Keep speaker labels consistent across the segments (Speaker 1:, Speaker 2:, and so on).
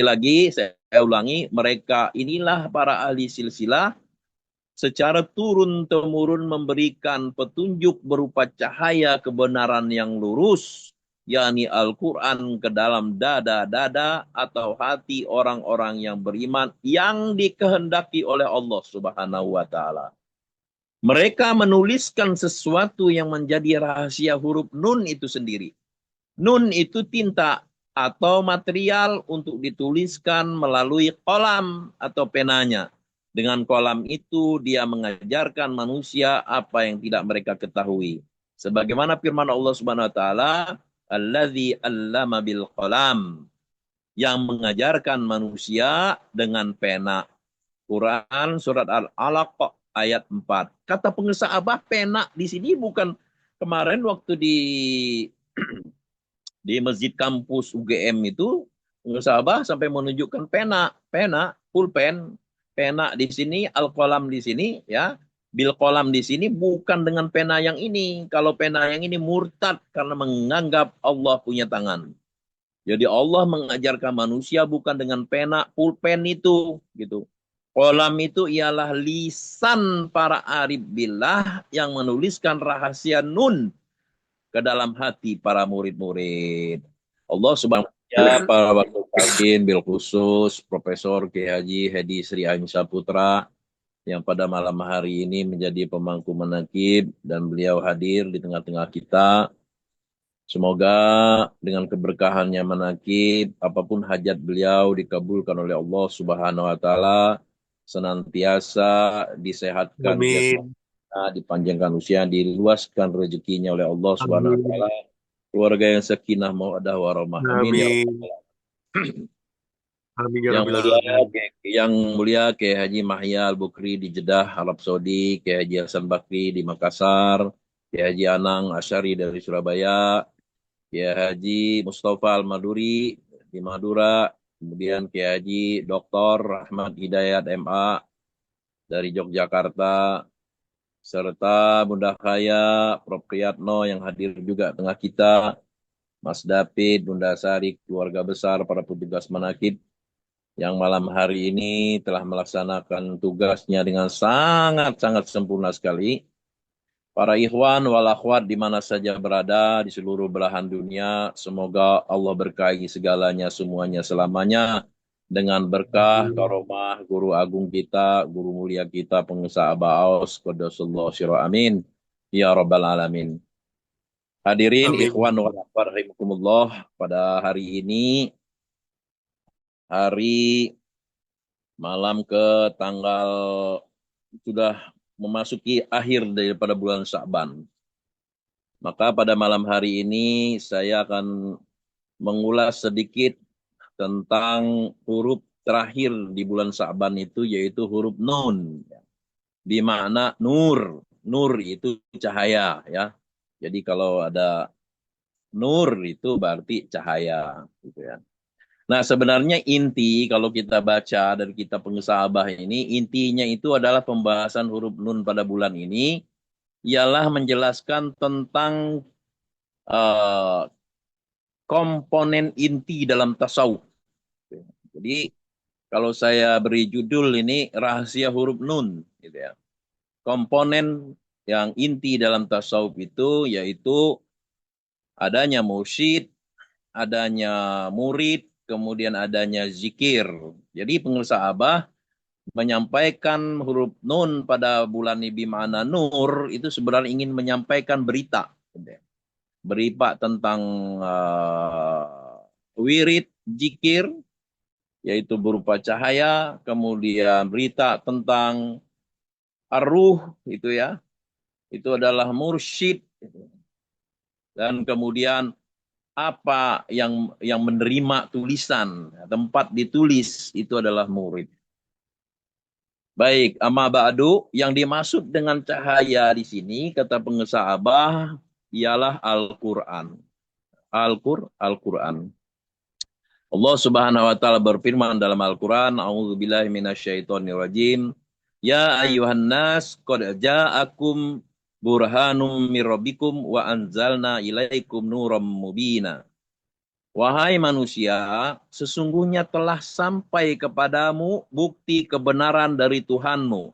Speaker 1: lagi, saya ulangi, mereka inilah para ahli silsilah secara turun-temurun memberikan petunjuk berupa cahaya kebenaran yang lurus, yakni Al-Quran ke dalam dada-dada atau hati orang-orang yang beriman yang dikehendaki oleh Allah Subhanahu wa Ta'ala. Mereka menuliskan sesuatu yang menjadi rahasia huruf nun itu sendiri. Nun itu tinta atau material untuk dituliskan melalui kolam atau penanya. Dengan kolam itu dia mengajarkan manusia apa yang tidak mereka ketahui. Sebagaimana firman Allah Subhanahu wa taala, "Allazi 'allama bil qalam", yang mengajarkan manusia dengan pena. Quran surat Al-Alaq ayat 4. Kata pengesah Abah, pena di sini bukan kemarin waktu di masjid kampus UGM itu pengusaha sampai menunjukkan pena, pulpen, pena di sini, al-qalam di sini, ya, bil qalam di sini bukan dengan pena yang ini. Kalau pena yang ini murtad karena menganggap Allah punya tangan. Jadi Allah mengajarkan manusia bukan dengan pena, pulpen itu, gitu. Qalam itu ialah lisan para arif billah yang menuliskan rahasia nun ke dalam hati para murid-murid. Allah subhanahu wa ta'ala, para wakil takin, bil khusus, Profesor Kiai Haji Hedi Sri Ain Saputra, yang pada malam hari ini menjadi pemangku manaqib dan beliau hadir di tengah-tengah kita. Semoga dengan keberkahannya manaqib, apapun hajat beliau dikabulkan oleh Allah Subhanahu wa taala, senantiasa disehatkan jasmani,
Speaker 2: Amin.
Speaker 1: dipanjangkan usia, diluaskan rezekinya oleh Allah Subhanahu wa
Speaker 2: Amin.
Speaker 1: taala. Keluarga yang sakinah mawaddah warahmah. Amin ya rabbal
Speaker 2: Amin.
Speaker 1: alamin.
Speaker 2: Amin ya
Speaker 1: Yang
Speaker 2: rabbil
Speaker 1: mulia,
Speaker 2: alamin.
Speaker 1: yang mulia Kiai Haji Mahya Al-Bukri di Jeddah, Arab Saudi, Kiai Haji Hasan Bakri di Makassar, Kiai Haji Anang Asyari dari Surabaya, Kiai Haji Mustafa Al-Maduri di Madura, kemudian Kiai Haji Dr. Rahmat Hidayat MA dari Yogyakarta, serta Bunda Khaya, Prof. Priyatno yang hadir juga tengah kita, Mas David, Bunda Sari, keluarga besar para petugas manakib yang malam hari ini telah melaksanakan tugasnya dengan sangat-sangat sempurna sekali. Para ikhwan wal akhwat di mana saja berada di seluruh belahan dunia, semoga Allah berkahi segalanya semuanya selamanya dengan berkah
Speaker 2: Amin.
Speaker 1: karomah guru agung kita, guru mulia kita, pengusaha Ba'aus, Qadasullah Syirah Amin. Ya Rabbal Alamin. Hadirin ikhwan wal
Speaker 2: Amin.
Speaker 1: akhwat rahimakumullah, pada hari ini, hari malam ke tanggal sudah memasuki akhir daripada bulan Sya'ban. Maka pada malam hari ini saya akan mengulas sedikit tentang huruf terakhir di bulan Sa'ban itu, yaitu huruf Nun. Di makna nur. Nur itu cahaya, ya. Jadi kalau ada nur itu berarti cahaya, gitu ya. Nah, sebenarnya inti kalau kita baca dari kitab pengesabah ini, intinya itu adalah pembahasan huruf Nun pada bulan ini ialah menjelaskan tentang eh, komponen inti dalam tasawuf. Jadi kalau saya beri judul ini rahasia huruf nun, gitu ya. Komponen yang inti dalam tasawuf itu yaitu adanya mursyid, adanya murid, kemudian adanya zikir. Jadi pengusaha Abah menyampaikan huruf nun pada bulan ini bima'ana nur itu sebenarnya ingin menyampaikan berita. Gitu ya. Berita tentang wirid, zikir, yaitu berupa cahaya, kemudian berita tentang arruh, itu ya, itu adalah mursyid, dan kemudian apa yang menerima tulisan, tempat ditulis itu adalah murid. Baik, amma ba'du, yang dimaksud dengan cahaya di sini, kata pengesah Abah, ialah Al-Quran. Al-Quran. Allah Subhanahu wa taala berfirman dalam Al-Qur'an, A'udzubillahi minasyaitonirrajim. Ya ayuhan nas, qad ja'akum burhanum mir rabbikum wa anzalna ilaikum nuram mubina. Wahai manusia, sesungguhnya telah sampai kepadamu bukti kebenaran dari Tuhanmu,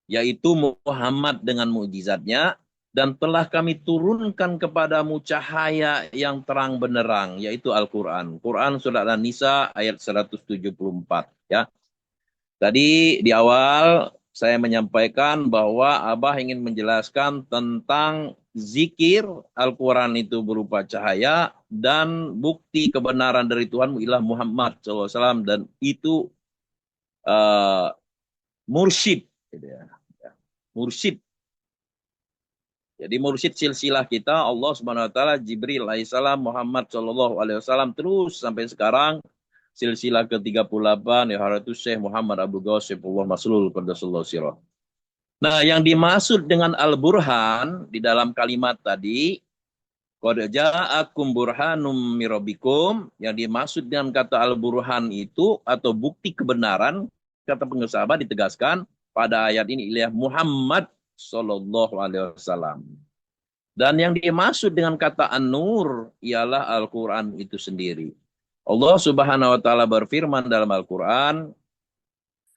Speaker 1: yaitu Muhammad dengan mukjizatnya, dan telah kami turunkan kepadamu cahaya yang terang benderang, yaitu Al-Quran. Quran surat An-Nisa ayat 174. Ya. Tadi di awal saya menyampaikan bahwa Abah ingin menjelaskan tentang zikir Al-Quran itu berupa cahaya dan bukti kebenaran dari Tuhanmu ialah Muhammad SAW, dan itu uh, mursyid. Gitu ya. Mursyid. Jadi mursyid silsilah kita Allah Subhanahu wa taala, Jibril alaihissalam, Muhammad sallallahu alaihi wasallam, terus sampai sekarang silsilah ke-38 ya Haratus Syekh Muhammad Abdul Ghaus Saifullah Maslul Qaddasallahu sirah. Nah, yang dimaksud dengan Al-Burhan di dalam kalimat tadi, qad ja'akum burhanum mirabbikum, yang dimaksud dengan kata Al-Burhan itu atau bukti kebenaran, kata pengusaha ditegaskan pada ayat ini ialah Muhammad sallallahu alaihi wasallam. Dan yang dimaksud dengan kata An-Nur ialah Al-Quran itu sendiri. Allah Subhanahu wa taala berfirman dalam Al-Quran,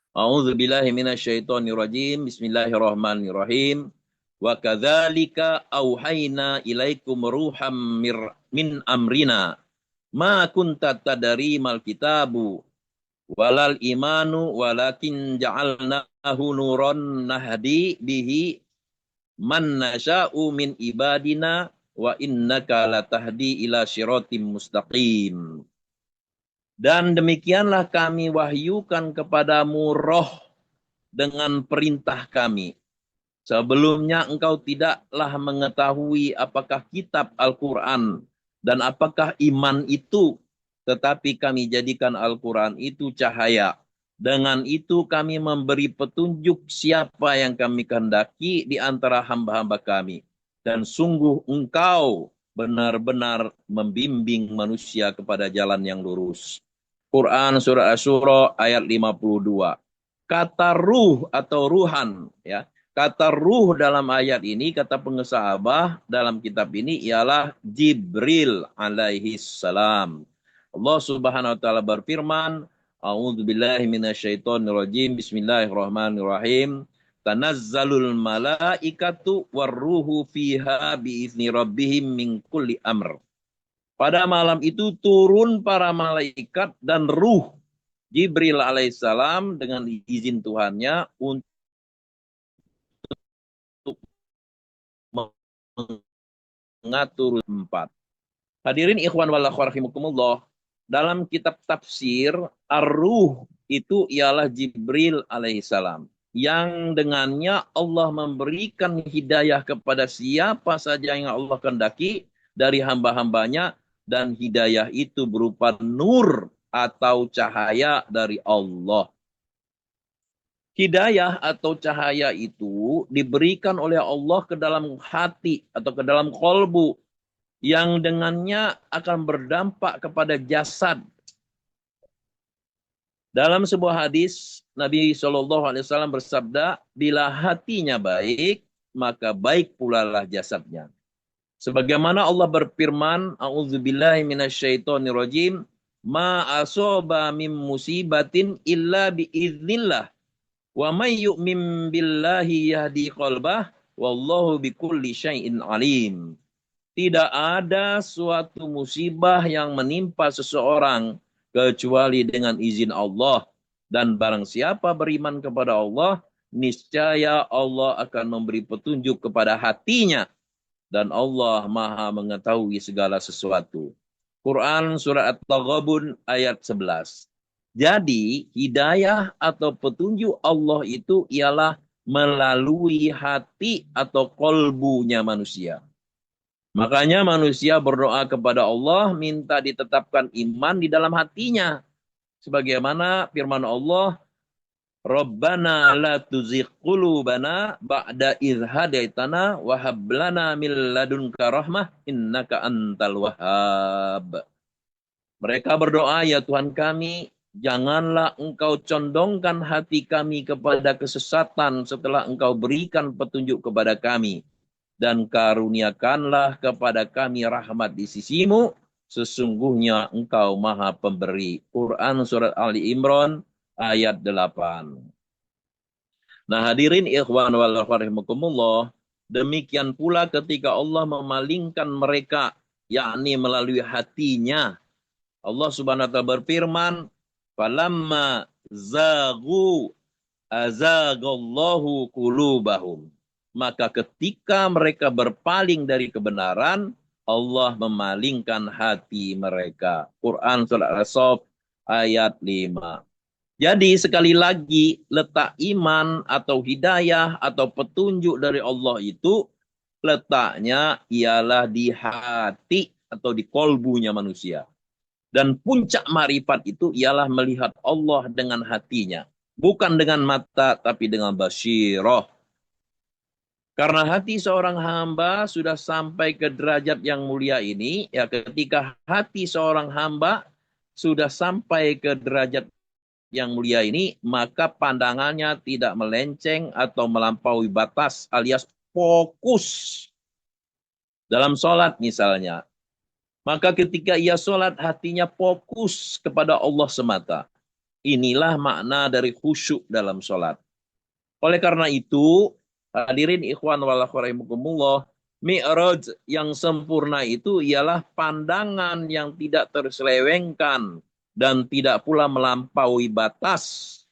Speaker 1: A'udzu billahi minasyaitonir rajim. Bismillahirrahmanirrahim. Wa kadzalika auhayna ilaikum ruham min amrina ma kunta tadari mal kitabu walal imanu walakin ja'alnahu nuron nahdi bihi man nasya'u min ibadina wa innaka latahdi ila syiratim mustaqim. Dan demikianlah kami wahyukan kepadamu roh dengan perintah kami. Sebelumnya engkau tidaklah mengetahui apakah kitab Al-Quran dan apakah iman itu, tetapi kami jadikan Al-Quran itu cahaya. Dengan itu kami memberi petunjuk siapa yang kami kehendaki di antara hamba-hamba kami. Dan sungguh engkau benar-benar membimbing manusia kepada jalan yang lurus. Quran surah Asy-Syura ayat 52. Kata ruh atau ruhan, ya. Kata ruh dalam ayat ini, kata pengesah Abah dalam kitab ini ialah Jibril alaihi salam. Allah Subhanahu wa taala berfirman, A'udzu billahi minasyaitonir rajim. Bismillahirrahmanirrahim. Tanazzalul malaikatu warruhu fiha biizni rabbihim min kulli amr. Pada malam itu turun para malaikat dan ruh Jibril alaihissalam dengan izin Tuhannya untuk mengatur empat. Hadirin ikhwan wal akhwat rahimakumullah, dalam kitab tafsir ar-ruh itu ialah Jibril alaihissalam yang dengannya Allah memberikan hidayah kepada siapa saja yang Allah kehendaki dari hamba-hambanya, dan hidayah itu berupa nur atau cahaya dari Allah. Hidayah atau cahaya itu diberikan oleh Allah ke dalam hati atau ke dalam kolbu, yang dengannya akan berdampak kepada jasad. Dalam sebuah hadis, Nabi SAW bersabda, bila hatinya baik, maka baik pula lah jasadnya. Sebagaimana Allah berfirman, A'udzubillahi minasyaitonirrajim, ma asoba min musibatin illa biiznillah, wa may yu'min billahi yahdi qalbah, wallahu bikulli syai'in alim. Tidak ada suatu musibah yang menimpa seseorang kecuali dengan izin Allah. Dan barang siapa beriman kepada Allah, niscaya Allah akan memberi petunjuk kepada hatinya. Dan Allah maha mengetahui segala sesuatu. Quran Surah At-Taghabun ayat 11. Jadi hidayah atau petunjuk Allah itu ialah melalui hati atau kolbunya manusia. Makanya manusia berdoa kepada Allah minta ditetapkan iman di dalam hatinya. Sebagaimana firman Allah, Rabbana la tuzigh qulubana ba'da idh hadaitana wa hab lana min ladunka rahmah innaka antal wahhab. Mereka berdoa, ya Tuhan kami, janganlah engkau condongkan hati kami kepada kesesatan setelah engkau berikan petunjuk kepada kami. Dan karuniakanlah kepada kami rahmat di sisimu, sesungguhnya Engkau Maha Pemberi. Quran Surat Ali Imran ayat 8. Nah hadirin ikhwan wal akhwat rahimakumullah, demikian pula ketika Allah memalingkan mereka, yakni melalui hatinya. Allah Subhanahu wa taala berfirman, "Falamma zaghu azagallahu qulubahum." Maka ketika mereka berpaling dari kebenaran, Allah memalingkan hati mereka. Quran Surah As-Saff ayat 5. Jadi sekali lagi letak iman atau hidayah atau petunjuk dari Allah itu letaknya ialah di hati atau di kolbunya manusia. Dan puncak marifat itu ialah melihat Allah dengan hatinya. Bukan dengan mata tapi dengan basyirah. Karena hati seorang hamba sudah sampai ke derajat yang mulia ini, ya ketika hati seorang hamba sudah sampai ke derajat yang mulia ini, maka pandangannya tidak melenceng atau melampaui batas alias fokus dalam sholat misalnya. Maka ketika ia sholat hatinya fokus kepada Allah semata. Inilah makna dari khusyuk dalam sholat. Oleh karena itu, hadirin ikhwan wal akhwat rahimakumullah, mi'raj yang sempurna itu ialah pandangan yang tidak terselewengkan dan tidak pula melampaui batas.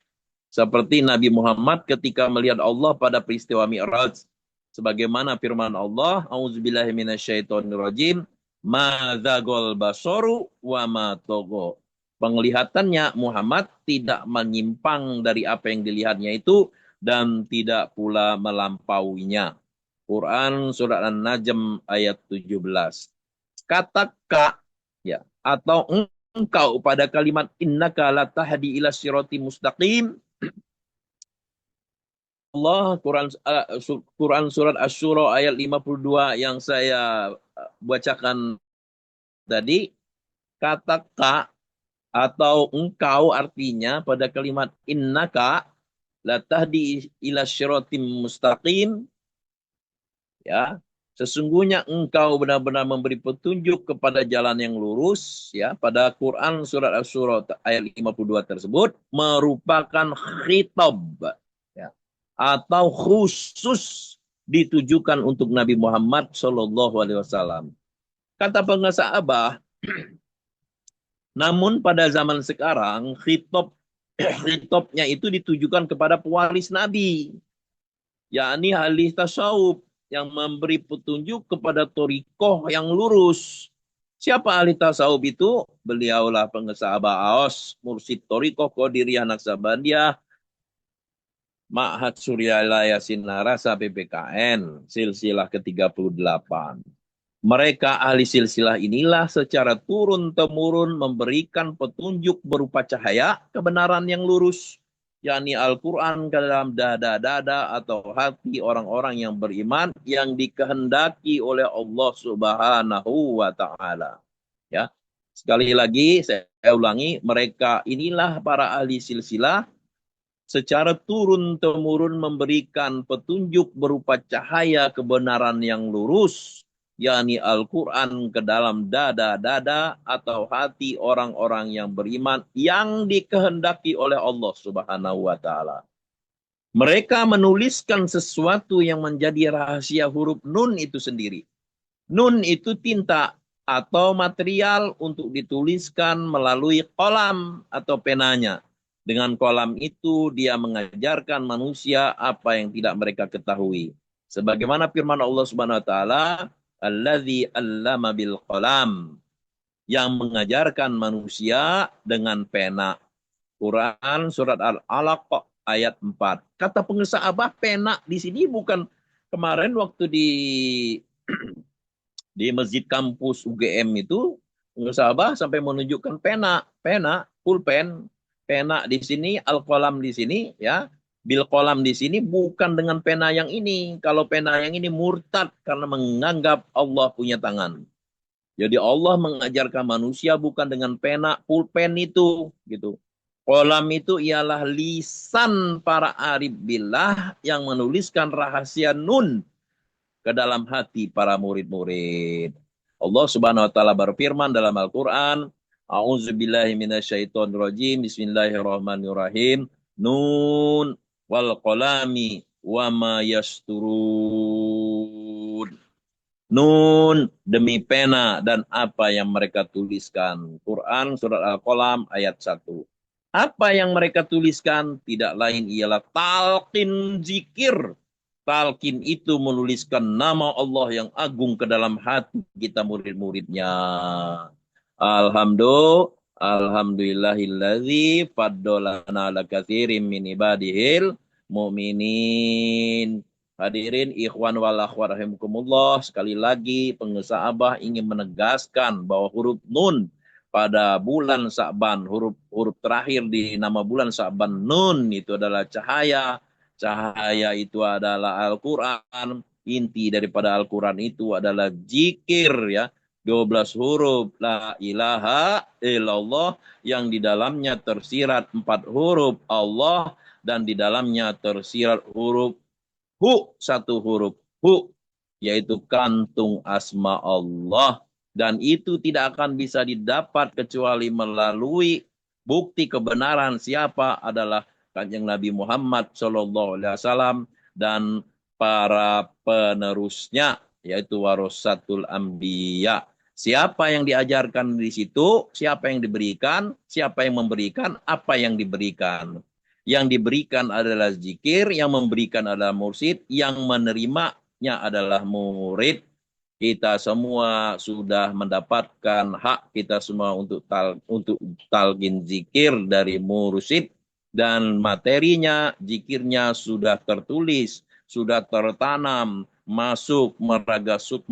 Speaker 1: Seperti Nabi Muhammad ketika melihat Allah pada peristiwa Mi'raj. Sebagaimana firman Allah, A'udzubillahi minasyaitonirrajim, ma dzagol basoru wa ma togo. Penglihatannya Muhammad tidak menyimpang dari apa yang dilihatnya itu dan tidak pula melampauinya. Quran surat An-Najm ayat 17. Kata ka ya atau engkau pada kalimat innaka la tahdi ila sirati mustaqim. Allah Quran surat Asy-Syura ayat 52 yang saya bacakan tadi, kata ka atau engkau artinya pada kalimat innaka la tahdi ila syiratim mustaqim, ya. Sesungguhnya engkau benar-benar memberi petunjuk kepada jalan yang lurus, ya. Pada Quran surat Asy-Syura ayat 52 tersebut merupakan khitab, ya, atau khusus ditujukan untuk Nabi Muhammad Shallallahu Alaihi Wasallam. Kata pengusaha Abah, namun pada zaman sekarang khitabnya itu ditujukan kepada pewaris Nabi, yakni ahli tasawuf yang memberi petunjuk kepada thariqah yang lurus. Siapa ahli tasawuf itu? Beliaulah pengusaha Aos, mursyid thariqah Qadiriyah Naksabandiyah, Ma'had Suryalaya Sinarasa BPKN, silsilah ke-38. Mereka ahli silsilah inilah secara turun-temurun memberikan petunjuk berupa cahaya kebenaran yang lurus, yakni Al-Quran ke dalam dada-dada atau hati orang-orang yang beriman yang dikehendaki oleh Allah Subhanahu wa Ta'ala. Ya. Sekali lagi saya ulangi, mereka inilah para ahli silsilah secara turun-temurun memberikan petunjuk berupa cahaya kebenaran yang lurus, yakni Al-Quran ke dalam dada-dada atau hati orang-orang yang beriman yang dikehendaki oleh Allah Subhanahu wa Ta'ala. Mereka menuliskan sesuatu yang menjadi rahasia huruf nun itu sendiri. Nun itu tinta atau material untuk dituliskan melalui kolam atau penanya. Dengan kolam itu dia mengajarkan manusia apa yang tidak mereka ketahui. Sebagaimana firman Allah Subhanahu wa taala, "Allazi 'allama bil qalam", yang mengajarkan manusia dengan pena. Quran surat Al-Alaq ayat 4. Kata pengusaha Abah, pena di sini bukan kemarin waktu di masjid kampus UGM itu, pengusaha Abah sampai menunjukkan pena, pulpen. Pena di sini, al-qalam di sini, ya. Bil qalam di sini bukan dengan pena yang ini. Kalau pena yang ini murtad karena menganggap Allah punya tangan. Jadi Allah mengajarkan manusia bukan dengan pena, pulpen itu, gitu. Qalam itu ialah lisan para arif billah yang menuliskan rahasia nun ke dalam hati para murid-murid. Allah Subhanahu wa taala berfirman dalam Al-Qur'an, A'udzubillahi minasyaitonirrajim. Bismillahirrahmanirrahim. Nun wal qalami wa ma yasturun. Nun demi pena dan apa yang mereka tuliskan. Quran surat Al-Qalam ayat 1. Apa yang mereka tuliskan tidak lain ialah talqin zikir. Talqin itu menuliskan nama Allah yang agung ke dalam hati kita murid-muridnya. Alhamdulillahilladzi faddalana ala katsirin min ibadihil mu'minin. Hadirin ikhwan wal akhwat rahimakumullah, sekali lagi pengesah Abah ingin menegaskan bahwa huruf nun pada bulan Sa'ban, huruf terakhir di nama bulan Sa'ban, nun itu adalah cahaya. Cahaya itu adalah Al-Quran. Inti daripada Al-Quran itu adalah zikir, ya. 12 huruf la ilaha illallah yang di dalamnya tersirat 4 huruf Allah dan di dalamnya tersirat huruf hu, 1 huruf hu, yaitu kantung asma Allah. Dan itu tidak akan bisa didapat kecuali melalui bukti kebenaran siapa adalah Kanjeng Nabi Muhammad SAW dan para penerusnya, yaitu warasatul anbiya. Siapa yang diajarkan di situ, siapa yang diberikan, siapa yang memberikan, apa yang diberikan. Yang diberikan adalah zikir, yang memberikan adalah mursyid, yang menerimanya adalah murid. Kita semua sudah mendapatkan hak kita semua untuk talqin zikir dari mursyid, dan materinya, zikirnya sudah tertulis, sudah tertanam, masuk merasuk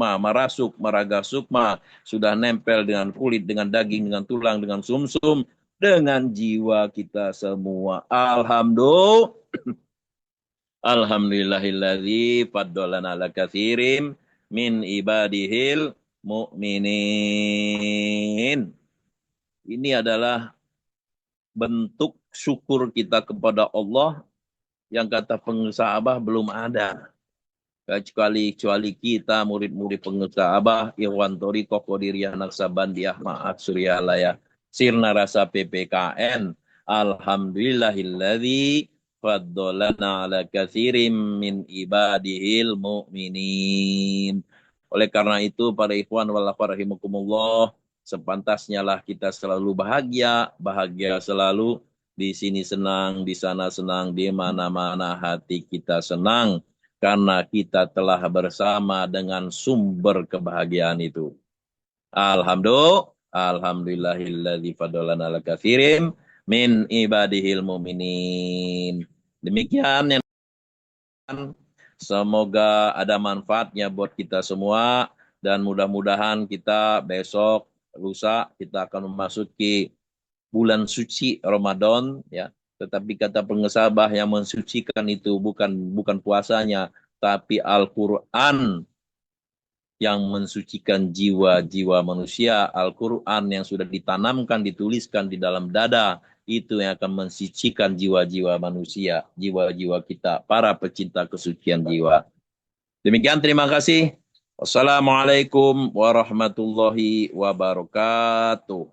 Speaker 1: meraga sukma, sudah nempel dengan kulit, dengan daging, dengan tulang, dengan sumsum, dengan jiwa kita semua. Alhamdulillahilladzi faddalana ala katsirin min ibadihil mu'minin. Ini adalah bentuk syukur kita kepada Allah yang kata pengusaha Abah belum ada. Kecuali kita murid-murid pengusaha Abah, Irwan Toriko, Qadiriyah Naksabandiyah, Ma'at Suryalaya, Sirna Rasa PPKN. Alhamdulillahilladzi faddalana ala katsirin min ibadihil mu'minin. Oleh karena itu, para ikhwan wal akhwat rahimakumullah, sepantasnya lah kita selalu bahagia, bahagia selalu, di sini senang, di sana senang, di mana-mana hati kita senang. Karena kita telah bersama dengan sumber kebahagiaan itu. Alhamdulillahilladzi faddalana ala katsirin min ibadihil mu'minin. Demikian yang semoga ada manfaatnya buat kita semua, dan mudah-mudahan kita besok lusa kita akan memasuki bulan suci Ramadan, ya. Tetapi kata pengesabah yang mensucikan itu bukan puasanya, tapi Al-Quran yang mensucikan jiwa-jiwa manusia. Al-Quran yang sudah ditanamkan, dituliskan di dalam dada, itu yang akan mensucikan jiwa-jiwa manusia, jiwa-jiwa kita, para pecinta kesucian jiwa. Demikian, terima kasih. Wassalamualaikum warahmatullahi wabarakatuh.